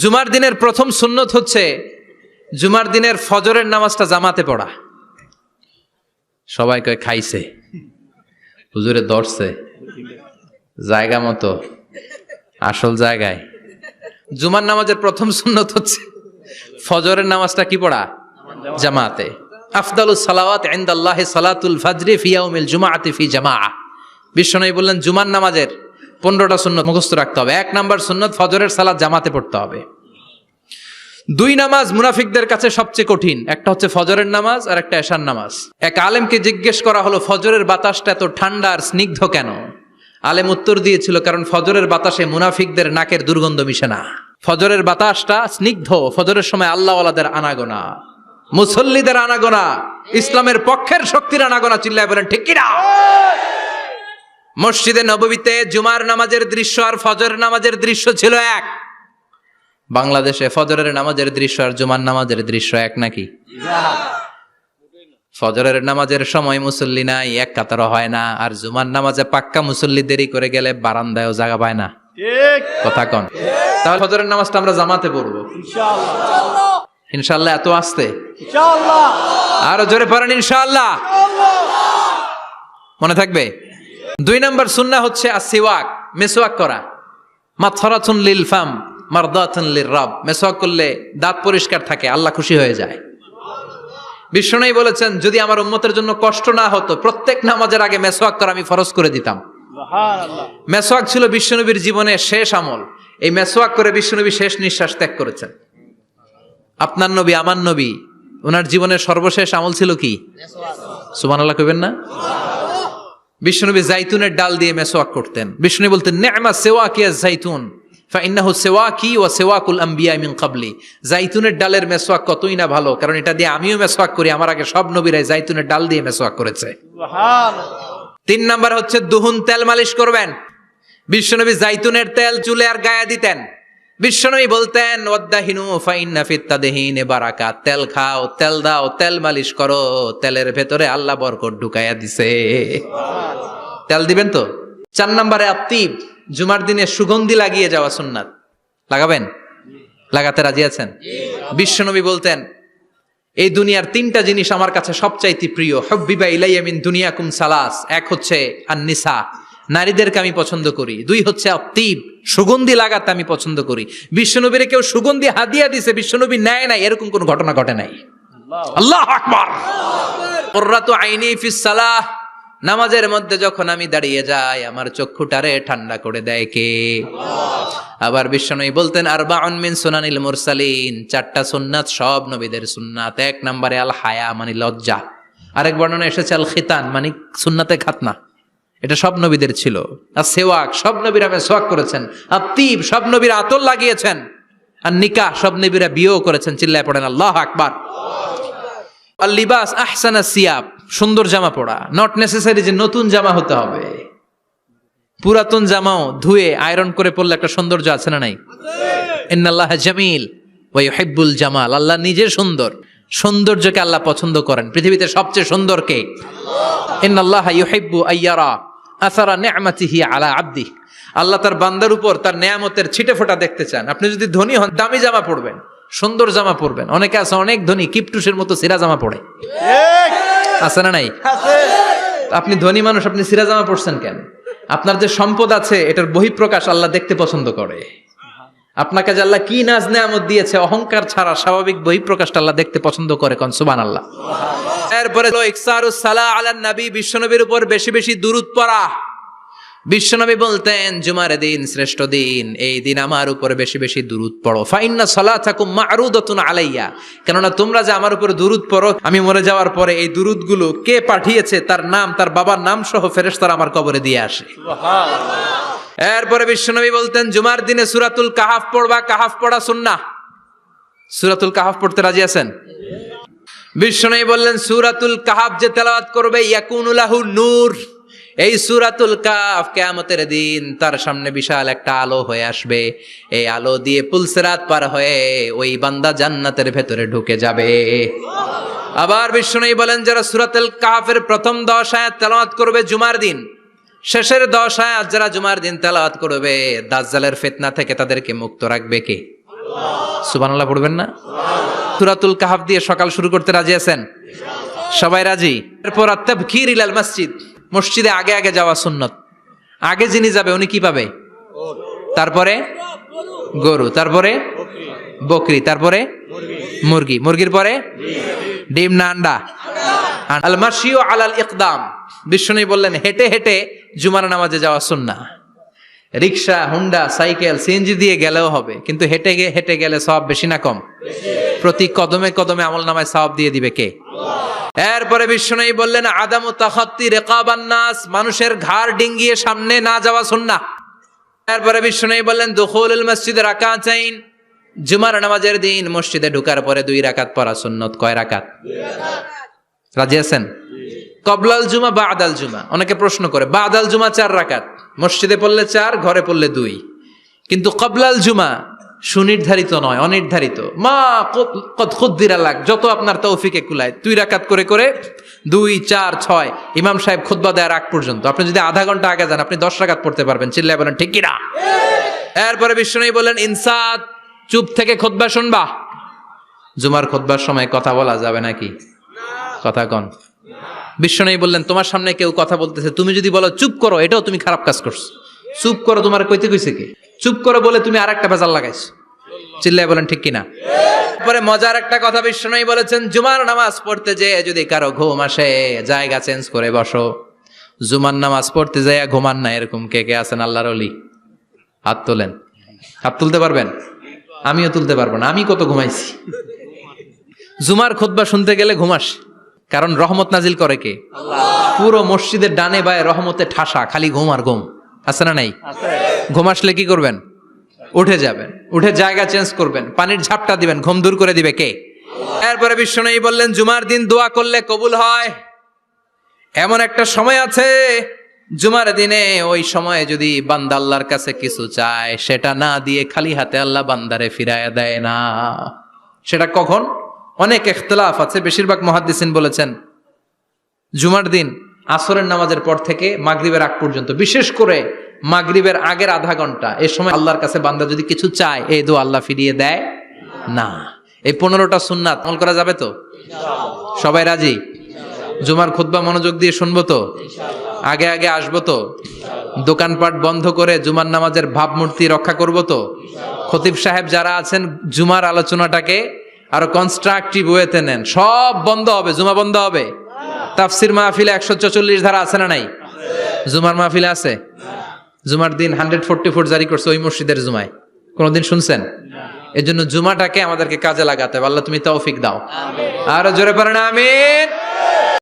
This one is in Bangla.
জুমার দিনের প্রথম সুন্নত হচ্ছে জুমার দিনের ফজরের নামাজটা জামাতে পড়া। সবাই কয় খাইছে, হুজুরে দর্শে জায়গা মতো আসল জায়গায়। জুমার নামাজের প্রথম সুন্নত হচ্ছে ফজরের নামাজটা কি পড়া? জামাতে। আফদালুস সালাওয়াত ইনদাল্লাহি সালাতুল ফাজরি ফি ইয়াউমিল জুমআতি ফি জামাআহ। বিশ্বনবী বললেন জুমার নামাজের 15টা সুন্নত মুখস্থ রাখতে হবে। 1 নাম্বার সুন্নত ফজরের সালাত জামাতে পড়তে হবে। 2 নামাজ মুনাফিকদের কাছে সবচেয়ে কঠিন, একটা হচ্ছে ফজরের নামাজ আর একটা এশার নামাজ। এক আলেমকে জিজ্ঞেস করা হলো ফজরের বাতাসটা এত ঠান্ডা আর স্নিগ্ধ কেন? আলেম উত্তর দিয়েছিল, কারণ ফজরের বাতাসে মুনাফিকদের নাকের দুর্গন্ধ মিশে না। ফজরের বাতাসটা স্নিগ্ধ, ফজরের সময় আল্লাহওয়ালাদের আনাগোনা, মুসল্লিদের আনাগোনা, ইসলামের পক্ষের শক্তির আনাগোনা। চিল্লায় বলেন ঠিক কিনা? মসজিদে নববীতে জুমার নামাজের দৃশ্য আর ফজরের নামাজের দৃশ্য ছিল এক। বাংলাদেশে ফজরের নামাজের দৃশ্য আর জুমার নামাজের দৃশ্য এক নাকি? ফজরের নামাজের সময় মুসল্লি নাই, এক কাতারও হয় না। আর জুমার নামাজে পাক্কা মুসল্লি দেরি করে গেলে বারান্দায়ও জায়গা পায় না। কথা কন। তাহলে ফজরের নামাজটা আমরা জামাতে পড়বো ইনশাআল্লাহ। ইনশাআল্লাহ এত আসতে ইনশাআল্লাহ, আরো জোরে পড়েন ইনশাআল্লাহ। মনে থাকবে। 2 নাম্বার সুন্নাহ হচ্ছে আসওয়াক, মেসওয়াক করা। মাতহারাতুন লিল ফাম মারদাতুন লির রব। মেসওয়াক করলে দাঁত পরিষ্কার থাকে, আল্লাহ খুশি হয়ে যায়। বিশ্বনবী বলেছেন, যদি আমার উম্মতের জন্য কষ্ট না হতো প্রত্যেক নামাজের আগে মেসওয়াক করা আমি ফরজ করে দিতাম। সুবহানাল্লাহ। মেসওয়াক ছিল বিশ্বনবীর জীবনের শেষ আমল। এই মেসওয়াক করে বিশ্বনবী শেষ নিঃশ্বাস ত্যাগ করেছেন। আপনার নবী, আমার নবী, ওনার জীবনের সর্বশেষ আমল ছিল কি? মেসওয়াক। সুবহানাল্লাহ কইবেন না? বিশ্বনবী জাইতুনের ডাল দিয়ে মেসওয়াক করতেন। বিশ্বনবী বলতেন, নি'মা সিওয়াকিয়া জাইতুন ফাইন্নাহু সিওয়াকি ওয়া সিওয়াকুল আম্বিয়া মিন ক্বাবলি। জাইতুনের ডালের মেসওয়াক কতই না ভালো, কারণ এটা দিয়ে আমিও মেসওয়াক করি, আমার আগে সব নবীরাই জাইতুনের ডাল দিয়ে মেসওয়াক করেছে। সুবহানাল্লাহ। 3 নাম্বার হচ্ছে দুহুন, তেল মালিশ করবেন। বিশ্বনবী জাইতুনের তেল চুলে আর গায়ে দিতেন। বিশ্বনবী বলতেন, ওয়াদাহিনু ফাইন্না ফিত তাদহিনে বারাকাত। তেল খাও, তেল দাও, তেল মালিশ করো, তেলের ভেতরে আল্লাহ বরকত ঢুকাইয়া দিছে। তেল দিবেন তো। 4 নম্বরে আত্তিব, জুমার দিনে সুগন্ধি লাগিয়ে যাওয়া সুন্নাত। লাগাবেন? লাগাতে রাজি আছেন? বিশ্বনবী বলতেন, এই দুনিয়ার 3টা জিনিস আমার কাছে সবচাইতে প্রিয়। হুব্বিবা ইলাইয়া মিন দুনিয়াকুম সালাস। 1 হচ্ছে আন-নিসা, নারীদেরকে আমি পছন্দ করি। 2 হচ্ছে আত্তিব, সুগন্ধি লাগাতে আমি পছন্দ করি। বিশ্বনবীরে কেউ সুগন্ধি হাদিয়া দিছে, বিশ্বনবী নেয় নাই, এরকম কোন ঘটনা ঘটে নাই। আল্লাহু আকবার। কুররাতু আইনি ফিস সালাহ। নামাজের মধ্যে যখন আমি দাঁড়িয়ে যাই আমার চক্ষুটারে ঠান্ডা করে দেয় কে? আবার বিশ্বনবী বলতেন, আরবাউন মিন সুনানিল মুরসালিন। 4টা সুন্নাত সব নবীদের সুন্নাত। 1 নম্বরে আল হায়া, মানে লজ্জা। আরেক বর্ণনা এসেছে আল খিতান, মানে সুন্নাতে খাতনা। এটা সব নবীদের ছিল। আর সেওয়াক, সব নবীরা মেসওয়াক করেছেন। আত্তিব, সব নবীরা আতর লাগিয়েছেন। আর নিকাহ, সব নবীরা বিয়েও করেছেন। চিল্লায় পড়েন আল্লাহু আকবার। আর লিবাস আহসানা সিয়াব, সুন্দর জামা পরা। নট নেসেসারি যে নতুন জামা হতে হবে, পুরাতন জামাও ধুয়ে আয়রন করে পরলে একটা সৌন্দর্য আছে না নাই? ইন্নাল্লাহা জামিল ওয়া ইউহিব্বুল জামাল। আল্লাহ নিজে সুন্দর, সৌন্দর্যকে আল্লাহ পছন্দ করেন। পৃথিবীতে সবচেয়ে সুন্দর কে? ইন্নাল্লাহা ইউহিব্বু আইয়ারা আসারা নি'মাতিহি আলা আবদি। আল্লাহ তার বান্দার উপর তার নেয়ামতের ছিটে ফোঁটা দেখতে চান। আপনি যদি ধনী হন, দামি জামা পরবেন, সুন্দর জামা পরবেন। অনেকে আছে অনেক ধনী, কিপটুসের মতো সিরা জামা পরে, আছে না নাই? আপনি ধনী মানুষ, আপনি সিরা জামা পরছেন কেন? আপনার যে সম্পদ আছে এটার বহিঃপ্রকাশ আল্লাহ দেখতে পছন্দ করে। আপনাকে যে আল্লাহ কি নাজ নেয়ামত দিয়েছে, অহংকার ছাড়া স্বাভাবিক বহিঃপ্রকাশটা আল্লাহ দেখতে পছন্দ করে। কোন সুবহানাল্লাহ। এরপরে ইকসারুস সালাহ আলান নবী, বিশ্বনবীর উপর বেশি বেশি দুরূদ পড়া। বিশ্বনবী বলতেন, জুমার দিন শ্রেষ্ঠ দিন, এই দিন আমার উপর বেশি বেশি দুরূদ পড়ো। ফাইন্না সালাতাকুম মা'রুদাতুন আলাইয়া। কেননা তোমরা যে আমার উপর দুরূদ পড়ো, আমি মরে যাওয়ার পরে এই দুরূদগুলো কে পাঠিয়েছে তার নাম, তার বাবার নাম সহ ফেরেশতারা আমার কবরে দিয়ে আসে। সুবহানাল্লাহ। এরপরে বিশ্বনবী বলতেন, জুমার দিনে সূরাতুল কাহাফ পড়বা। কাহাফ পড়া সুন্নাহ। সূরাতুল কাহাফ পড়তে রাজি আছেন? বিশ্বনবী বললেন, সূরাতুল কাহাফ যে তেলাওয়াত করবে ইয়াকুনু লাহু নূর। এই সূরাতুল কাহাফ কিয়ামতের দিন তার সামনে বিশাল একটা আলো হয়ে আসবে। এই আলো দিয়ে পুলসিরাত পার হয়ে ওই বান্দা জান্নাতের ভেতরে ঢুকে যাবে। আবার বিশ্বনবী বলেন, যারা সূরাতুল কাহাফের প্রথম 10 আয়াত তেলাওয়াত করবে জুমার দিন, শেষের 10 আয়াত যারা জুমার দিন তেলাওয়াত করবে, দাজ্জালের ফিতনা থেকে তাদেরকে মুক্ত রাখবে কে? সুবহানাল্লাহ পড়বেন না? সূরাতুল কাহফ দিয়ে সকাল শুরু করতে রাজি আছেন? সবাই রাজি? এরপর আত-তাবকির ইলাল মসজিদ, মসজিদে আগে আগে যাওয়া সুন্নত। আগে যিনি যাবে উনি কি পাবে? তারপরে গরু, তারপরে বকরি, তারপরে মুরগি, মুরগির পরে ডিম না আন্ডা? আল মাশিউ আলাল ইকদাম, বিশ্বনবী বললেন হেঁটে হেঁটে জুমার নামাজে যাওয়া সুন্নাহ। রিকশা, হুন্ডা, সাইকেল, সিএনজি দিয়ে গেলেও হবে, কিন্তু হেঁটে হেঁটে গেলে সওয়াব বেশি না কম? প্রতি কদমে কদমে আমলনামায় সওয়াব দিয়ে দিবে কে? এরপরে বিশ্বনবী বললেন আদামু তাখাত্তি রিকাবান নাস, মানুষের ঘাড় ডিঙ্গিয়ে সামনে না যাওয়া সুন্নাহ। এরপরে বিশ্বনবী বললেন দুখুলুল মসজিদে রাকাতাইন, জুমার নামাজের দিন মসজিদে ঢোকার পরে 2 রাকাত পড়া সুন্নত। কয় রাকাত? 2 রাকাত। রাজি আছেন? কবলাল জুমা বাদাল জুমা, অনেকে প্রশ্ন করে বাদাল জুমা 4 রাকাত, মসজিদে পড়লে 4, ঘরে পড়লে 2, কিন্তু কবলাল জুমা সুনির্ধারিত নয়, অনির্ধারিত। মা কদ খুদ্দিরা লাগ, যত আপনার তৌফিকে কুলায় 2 রাকাত করে করে 2, 4, 6 ইমাম সাহেব খুতবা দেওয়ার আগ পর্যন্ত আপনি যদি আধা ঘন্টা আগে যান আপনি 10 রাকাত পড়তে পারবেন। চিল্লায় বলেন ঠিক কি না? এরপরে বিশ্বনবী বলেন ইনসাত, চুপ থেকে খুতবা শুনবা। জুমার খুতবার সময় কথা বলা যাবে নাকি? কথা কন। বিশ্বনবী বললেন তোমার সামনে কেউ কথা বলতেছে, তুমি যদি বলো চুপ করো, এটাও তুমি খারাপ কাজ করছো। চুপ করো তোমার কইতে কইছে কি? চুপ করো বলে তুমি আরেকটা ভেজাল লাগাইছো। চিল্লায় বলেন ঠিক কিনা? পরে মজার একটা কথা বিশ্বনবী বলেছেন, জুমার নামাজ পড়তে যেয়ে যদি কারো ঘুম আসে জায়গা চেঞ্জ করে বসো। জুমার নামাজ পড়তে যেয়ে ঘুমান না, এরকম কে কে আছেন আল্লাহর ওলি? হাত তোলেন। হাত তুলতে পারবেন? আমিও তুলতে পারবো না, আমি কত ঘুমাইছি। জুমার খুতবা শুনতে গেলে ঘুম আসে, কারণ রহমত নাজিল করে কে? আল্লাহ। পুরো মসজিদের ডানে বায়ে রহমতে ঠাসা, খালি ঘুম আর ঘুম। আছে না নাই? ঘুম আসলে কি করবেন? উঠে যাবেন, উঠে জায়গা চেঞ্জ করবেন, পানির ঝাপটা দিবেন, ঘুম দূর করে দিবে কে? এরপরে বিশ্বনবী বললেন জুমার দিন দোয়া করলে কবুল হয়। এমন একটা সময় আছে জুমার দিনে, ওই সময়ে যদি বান্দা আল্লাহর কাছে কিছু চায়, সেটা না দিয়ে খালি হাতে আল্লাহ বান্দারে ফিরায়া দেয় না। সেটা কখন? অনেক ইখতিলাফ আছে, বেশিরভাগ মুহাদ্দিসিন বলেছেন জুমার দিন আসরের নামাজের পর থেকে মাগরিবের আগ পর্যন্ত, বিশেষ করে মাগরিবের আগের আধা ঘন্টা, এই সময় আল্লাহর কাছে বান্দা যদি কিছু চায় এই দোয়া আল্লাহ ফিরিয়ে দেয় না। এই 15টা সুন্নাত আমল করা যাবে তো? সবাই রাজি? জুমার খুতবা মনোযোগ দিয়ে শুনবো তো? আগে আগে আসবো তো? দোকানপাট বন্ধ করে জুমার নামাজের ভাবমূর্তি রক্ষা করবো তো? খতিব সাহেব যারা আছেন জুমার আলোচনাটাকে আরো কনস্ট্রাকটিভ ওয়েতে নেন, সব বন্ধ হবে, জুমা বন্ধ হবে। তাফসির মাহফিলে 144 ধারা আছে না নাই? জুমার মাহফিলে আছে? জুমার দিন 144 জারি করছে ওই মসজিদের জুমায়, কোনদিন শুনছেন? এর জন্য জুমাটাকে আমাদেরকে কাজে লাগাতে হবে। আল্লাহ তুমি তৌফিক দাও। আর জোরে পড়েন আমিন।